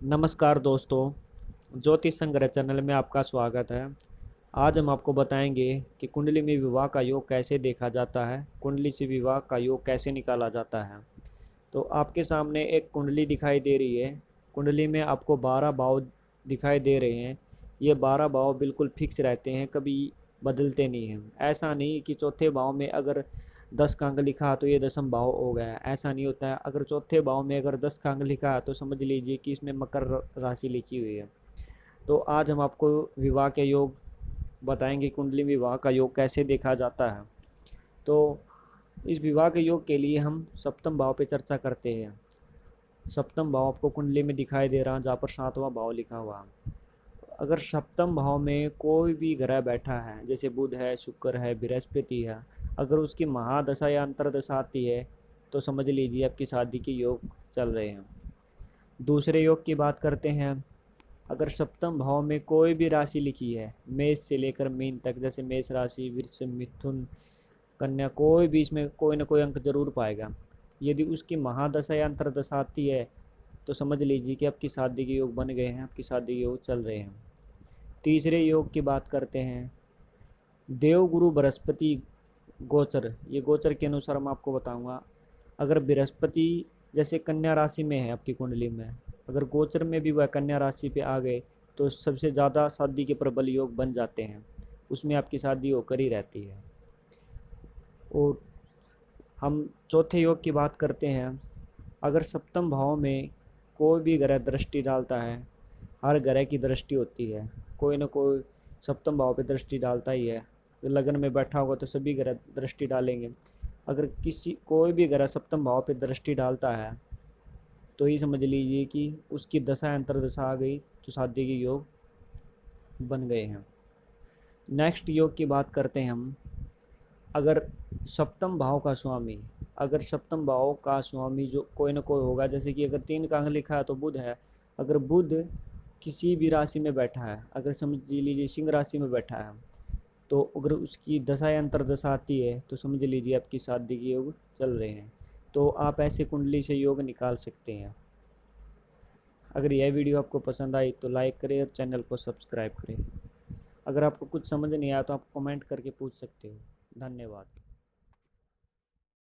नमस्कार दोस्तों, ज्योतिष संग्रह चैनल में आपका स्वागत है। आज हम आपको बताएंगे कि कुंडली में विवाह का योग कैसे देखा जाता है, कुंडली से विवाह का योग कैसे निकाला जाता है। तो आपके सामने एक कुंडली दिखाई दे रही है। कुंडली में आपको 12 भाव दिखाई दे रहे हैं। ये 12 भाव बिल्कुल फिक्स रहते हैं, कभी बदलते नहीं हैं। ऐसा नहीं कि चौथे भाव में अगर 10 का अंक लिखा तो ये दसम भाव हो गया, ऐसा नहीं होता है। अगर चौथे भाव में अगर 10 का अंक लिखा है तो समझ लीजिए कि इसमें मकर राशि लिखी हुई है। तो आज हम आपको विवाह के योग बताएंगे, कुंडली विवाह का योग कैसे देखा जाता है। तो इस विवाह के योग के लिए हम सप्तम भाव पे चर्चा करते हैं। सप्तम भाव आपको कुंडली में दिखाई दे रहा है, जहाँ पर सातवां भाव लिखा हुआ है। अगर सप्तम भाव में कोई भी ग्रह बैठा है, जैसे बुध है, शुक्र है, बृहस्पति है, अगर उसकी महादशा या अंतरदशा आती है तो समझ लीजिए आपकी शादी के योग चल रहे हैं। दूसरे योग की बात करते हैं। अगर सप्तम भाव में कोई भी राशि लिखी है, मेष से लेकर मीन तक, जैसे मेष राशि, वृश्चिक, मिथुन, कन्या, कोई भी इसमें कोई ना कोई अंक जरूर पाएगा। यदि उसकी महादशा या अंतरदशा आती है तो समझ लीजिए कि आपकी शादी के योग बन गए हैं, आपकी शादी के योग चल रहे हैं। तीसरे योग की बात करते हैं। देवगुरु बृहस्पति गोचर, ये गोचर के अनुसार मैं आपको बताऊंगा। अगर बृहस्पति जैसे कन्या राशि में है आपकी कुंडली में, अगर गोचर में भी वह कन्या राशि पे आ गए तो सबसे ज़्यादा शादी के प्रबल योग बन जाते हैं, उसमें आपकी शादी होकर ही रहती है। और हम चौथे योग की बात करते हैं। अगर सप्तम भाव में कोई भी ग्रह दृष्टि डालता है, हर ग्रह की दृष्टि होती है, कोई ना कोई सप्तम भाव पे दृष्टि डालता ही है। तो लगन में बैठा होगा तो सभी ग्रह दृष्टि डालेंगे। अगर किसी कोई भी ग्रह सप्तम भाव पे दृष्टि डालता है तो ये समझ लीजिए कि उसकी दशा अंतरदशा आ गई तो शादी के योग बन गए हैं। नेक्स्ट योग की बात करते हैं हम। अगर सप्तम भाव का स्वामी, अगर सप्तम भाव का स्वामी जो कोई ना कोई होगा, जैसे कि अगर 3 का अंक लिखा है तो बुध है। अगर बुध किसी भी राशि में बैठा है, अगर समझ लीजिए सिंह राशि में बैठा है, तो अगर उसकी दशा या अंतरदशा आती है तो समझ लीजिए आपकी शादी के योग चल रहे हैं। तो आप ऐसे कुंडली से योग निकाल सकते हैं। अगर यह वीडियो आपको पसंद आई तो लाइक करें और चैनल को सब्सक्राइब करें। अगर आपको कुछ समझ नहीं आया तो आप कमेंट करके पूछ सकते हो। धन्यवाद।